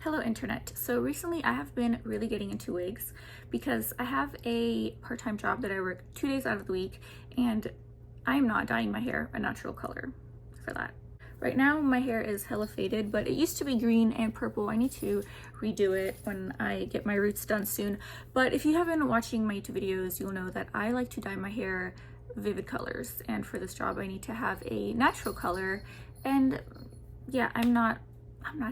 Hello internet. So recently I have been really getting into wigs because I have a part-time job that I work 2 days out of the week and I'm not dyeing my hair a natural color for that. Right now my hair is hella faded, but it used to be green and purple. I need to redo it when I get my roots done soon. But if you have been watching my YouTube videos, you'll know that I like to dye my hair vivid colors, and for this job I need to have a natural color, and yeah, I'm not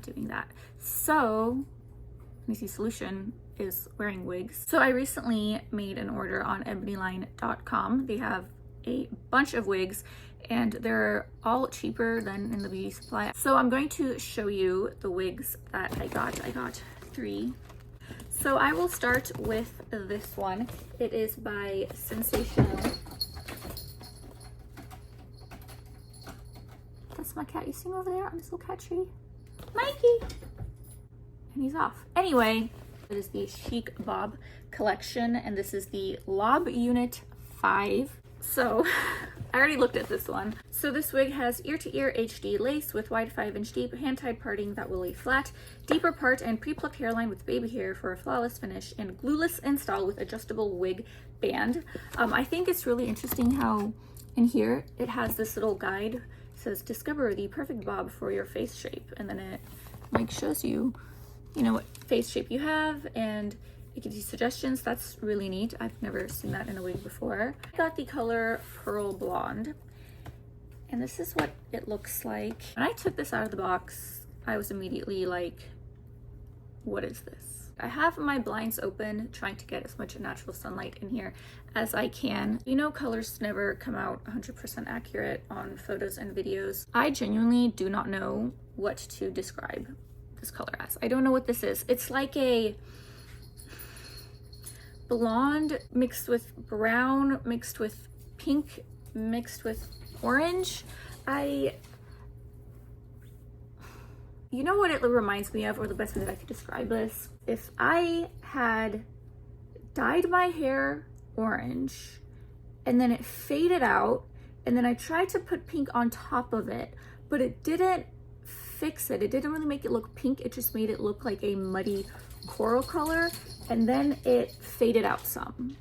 doing that. So an easy solution is wearing wigs. So I recently made an order on ebonyline.com. They have a bunch of wigs and they're all cheaper than in the beauty supply. So I'm going to show you the wigs that I got. I got 3. So I will start with this one. It is by Sensationnel. That's my cat. You see him over there on this little cat tree? Mikey! And he's off. Anyway, it is the Chic Bob collection, and this is the Lob Unit 5. So, I already looked at this one. So this wig has ear-to-ear HD lace with wide 5-inch deep hand-tied parting that will lay flat, deeper part and pre-plucked hairline with baby hair for a flawless finish, and glueless install with adjustable wig band. I think it's really interesting how in here it has this little guide. It says discover the perfect bob for your face shape, and then it like shows you what face shape you have, and it gives you suggestions. That's really neat. I've never seen that in a wig before. I got the color Pearl Blonde, and this is what it looks like. When I took this out of the box, I was immediately like, what is this? I have my blinds open, trying to get as much natural sunlight in here as I can. Colors never come out 100% accurate on photos and videos. I genuinely do not know what to describe this color as. I don't know what this is. It's like a blonde mixed with brown, mixed with pink, mixed with orange. You know what it reminds me of, or the best way that I could describe this? If I had dyed my hair orange and then it faded out and then I tried to put pink on top of it, but it didn't fix it. It didn't really make it look pink. It just made it look like a muddy coral color, and then it faded out some.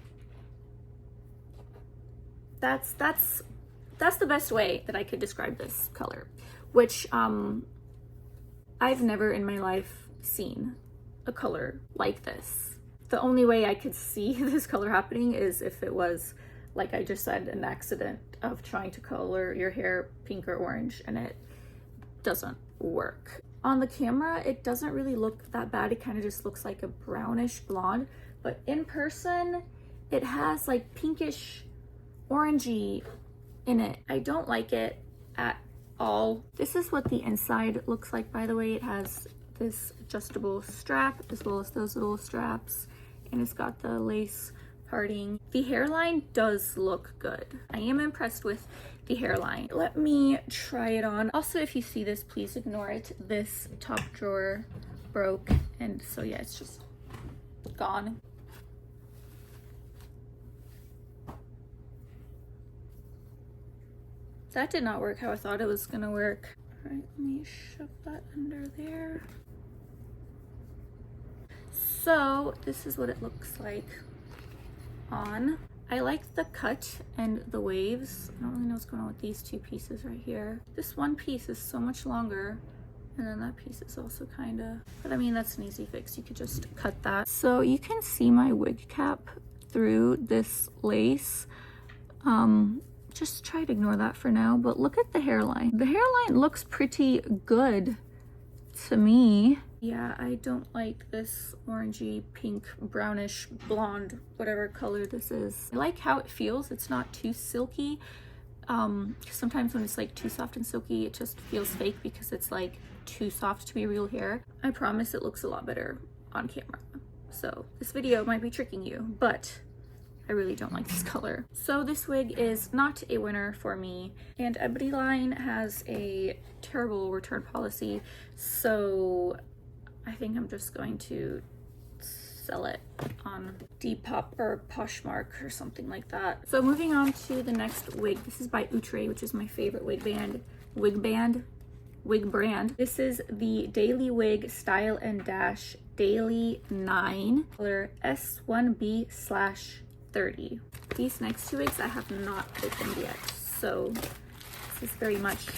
That's the best way that I could describe this color, which I've never in my life seen a color like this. The only way I could see this color happening is if it was, like I just said, an accident of trying to color your hair pink or orange, and it doesn't work. On the camera, it doesn't really look that bad. It kind of just looks like a brownish blonde, but in person, it has like pinkish orangey in it. I don't like it at all. This is what the inside looks like, by the way. It has this adjustable strap as well as those little straps, and it's got the lace parting. The hairline does look good. I am impressed with the hairline. Let me try it on. Also, if you see this, please ignore it. This top drawer broke, and so yeah, it's just gone. That did not work how I thought it was gonna work. All right, let me shove that under there. So this is what it looks like on. I like the cut and the waves. I don't really know what's going on with these 2 pieces right here. This one piece is so much longer, and then that piece is also kinda, but I mean, that's an easy fix. You could just cut that. So you can see my wig cap through this lace. Just try to ignore that for now, but look at the hairline. The hairline looks pretty good to me. Yeah, I don't like this orangey, pink, brownish, blonde, whatever color this is. I like how it feels. It's not too silky. Sometimes when it's like too soft and silky, it just feels fake because it's like too soft to be real hair. I promise it looks a lot better on camera. So this video might be tricking you, but I really don't like this color. So this wig is not a winner for me, and Ebonyline has a terrible return policy, so I think I'm just going to sell it on Depop or Poshmark or something like that. So moving on to the next wig. This is by Outre, which is my favorite wig band. wig brand. This is the Daily Wig Style and Dash Daily 9, color S1B/30. These next two wigs I have not opened yet, so this is very much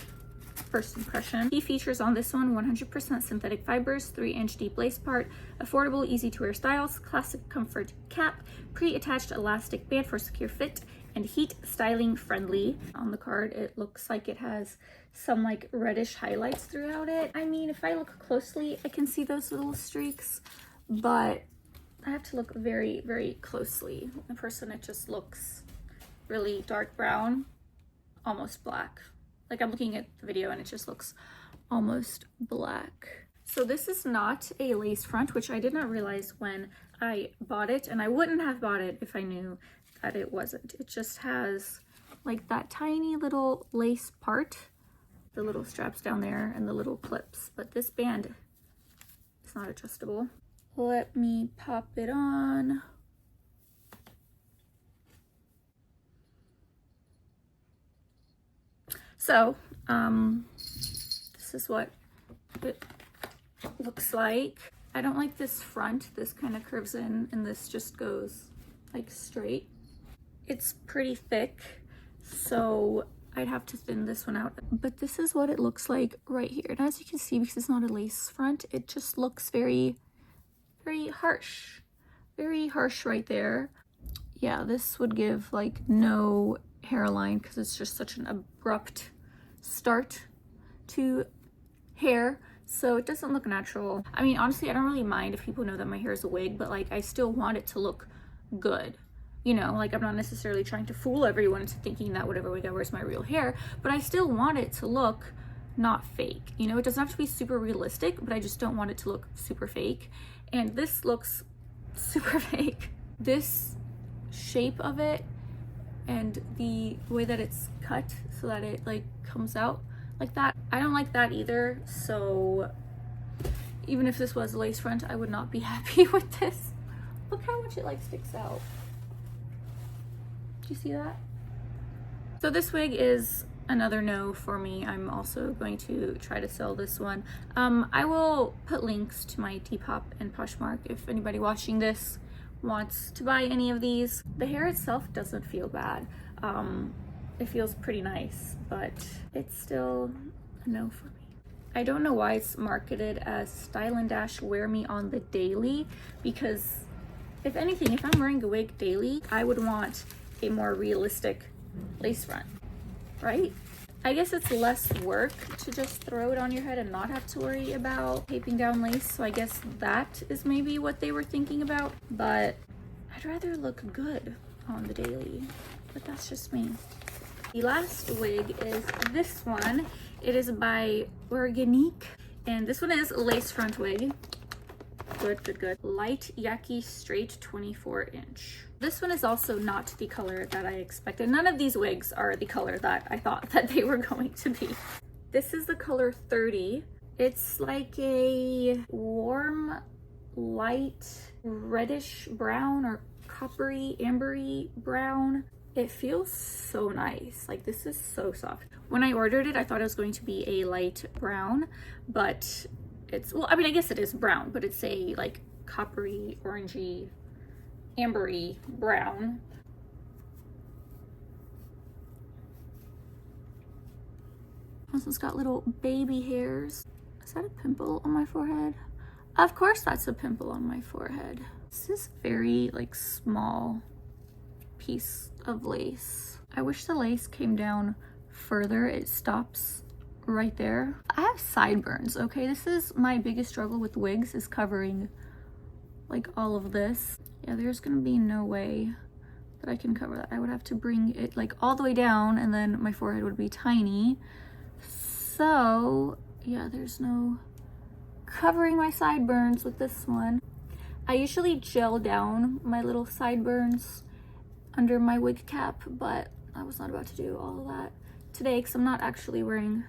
first impression. Key features on this one: 100% synthetic fibers, 3-inch deep lace part, affordable, easy to wear styles, classic comfort cap, pre-attached elastic band for secure fit, and heat styling friendly. On the card, it looks like it has some like reddish highlights throughout it. I mean, if I look closely, I can see those little streaks, but I have to look very, very closely. In person, it just looks really dark brown, almost black. Like, I'm looking at the video and it just looks almost black. So this is not a lace front, which I did not realize when I bought it, and I wouldn't have bought it if I knew that it wasn't. It just has like that tiny little lace part, the little straps down there and the little clips, but this band is not adjustable. Let me pop it on. So, this is what it looks like. I don't like this front. This kind of curves in and this just goes like straight. It's pretty thick, so I'd have to thin this one out. But this is what it looks like right here. And as you can see, because it's not a lace front, it just looks very, very harsh. Very harsh right there. Yeah, this would give like no hairline because it's just such an abrupt start to hair, so it doesn't look natural. I mean, honestly, I don't really mind if people know that my hair is a wig, but like I still want it to look good, you know, like I'm not necessarily trying to fool everyone into thinking that whatever wig I wear is my real hair, but I still want it to look not fake, you know. It doesn't have to be super realistic, but I just don't want it to look super fake, and this looks super fake. This shape of it and the way that it's cut so that it like comes out like that, I don't like that either. So even if this was a lace front, I would not be happy with this. Look how much it like sticks out. Do you see that? So this wig is another no for me. I'm also going to try to sell this one. I will put links to my Depop and Poshmark if anybody watching this wants to buy any of these. The hair itself doesn't feel bad. It feels pretty nice, but it's still a no for me. I don't know why it's marketed as Style and Dash Wear Me on the Daily, because if anything, if I'm wearing a wig daily, I would want a more realistic lace front, right? I guess it's less work to just throw it on your head and not have to worry about taping down lace. So I guess that is maybe what they were thinking about, but I'd rather look good on the daily, but that's just me. The last wig is this one. It is by Organique, and this one is a lace front wig. Good, good, good. Light Yaky straight 24-inch. This one is also not the color that I expected. None of these wigs are the color that I thought that they were going to be. This is the color 30. It's like a warm, light, reddish brown or coppery, ambery brown. It feels so nice. Like, this is so soft. When I ordered it, I thought it was going to be a light brown, but it's, well, I mean, I guess it is brown, but it's a like coppery, orangey, ambery brown. This one's got little baby hairs. Is that a pimple on my forehead? Of course that's a pimple on my forehead. This is very like small piece of lace. I wish the lace came down further. It stops right there. I have sideburns, okay? This is my biggest struggle with wigs, is covering like all of this. Yeah, there's gonna be no way that I can cover that. I would have to bring it like all the way down, and then my forehead would be tiny. So yeah, there's no covering my sideburns with this one. I usually gel down my little sideburns under my wig cap, but I was not about to do all of that today because I'm not actually wearing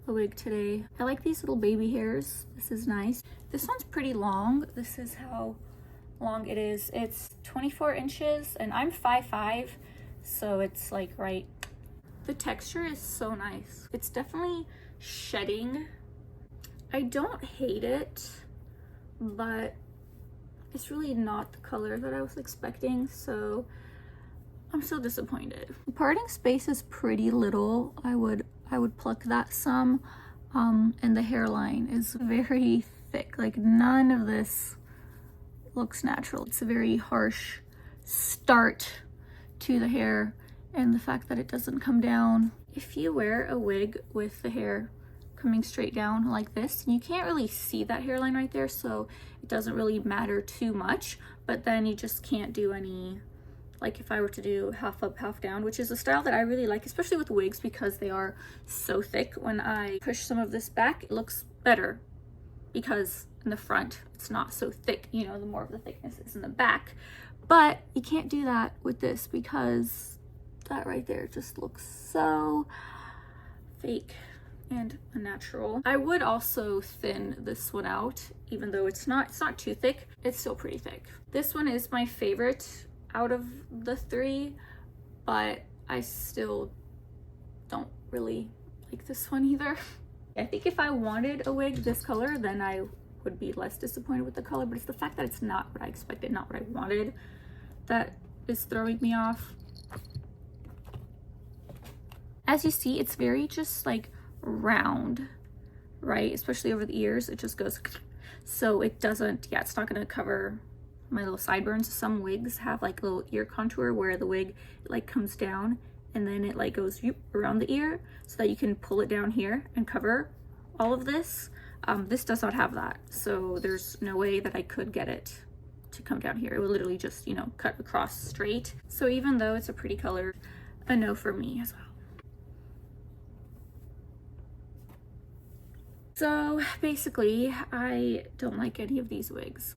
a wig today. I like these little baby hairs. This is nice. This one's pretty long. This is how long it is. It's 24 inches and I'm 5'5", so it's like right. The texture is so nice. It's definitely shedding I don't hate it, but it's really not the color that I was expecting, so I'm so disappointed. The parting space is pretty little. I would pluck that some, and the hairline is very thick. Like, none of this looks natural. It's a very harsh start to the hair, and the fact that it doesn't come down. If you wear a wig with the hair coming straight down like this, you can't really see that hairline right there, so it doesn't really matter too much, but then you just can't do any, like if I were to do half up, half down, which is a style that I really like, especially with wigs because they are so thick. When I push some of this back, it looks better because in the front it's not so thick, you know, the more of the thickness is in the back. But you can't do that with this because that right there just looks so fake and unnatural. I would also thin this one out, even though it's not too thick. It's still pretty thick. This one is my favorite out of the three, but I still don't really like this one either. I think if I wanted a wig this color, then I would be less disappointed with the color, but it's the fact that it's not what I expected, not what I wanted, that is throwing me off. As you see, it's very just like round, right? Especially over the ears, it just goes, so it doesn't, yeah, it's not gonna cover my little sideburns. Some wigs have like a little ear contour where the wig like comes down and then it like goes around the ear so that you can pull it down here and cover all of this. This does not have that, so there's no way that I could get it to come down here. It would literally just, you know, cut across straight. So even though it's a pretty color, a no for me as well. So basically, I don't like any of these wigs.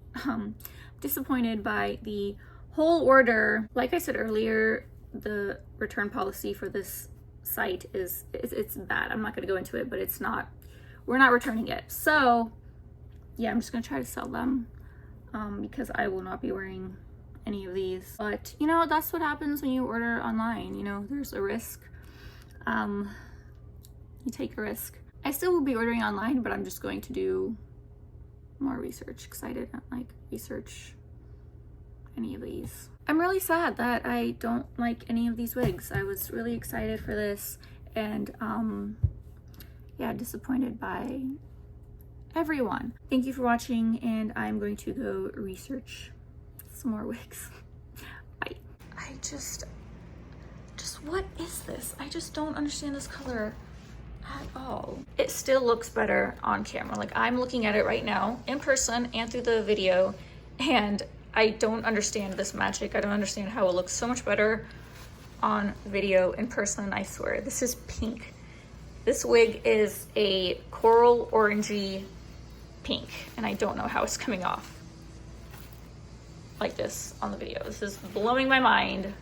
Disappointed by the whole order. Like I said earlier, the return policy for this site is it's bad. I'm not gonna go into it, but it's not, we're not returning it. So yeah, I'm just gonna try to sell them because I will not be wearing any of these. But you know, that's what happens when you order online. You know, there's a risk. You take a risk. I still will be ordering online, but I'm just going to do more research because I didn't like research any of these. I'm really sad that I don't like any of these wigs. I was really excited for this, and yeah, disappointed by everyone. Thank you for watching, and I'm going to go research some more wigs. Bye. I just what is this? I just don't understand this color at all. It still looks better on camera. Like, I'm looking at it right now in person and through the video, and I don't understand this magic. I don't understand how it looks so much better on video. In person, I swear. This is pink. This wig is a coral orangey pink, and I don't know how it's coming off like this on the video. This is blowing my mind.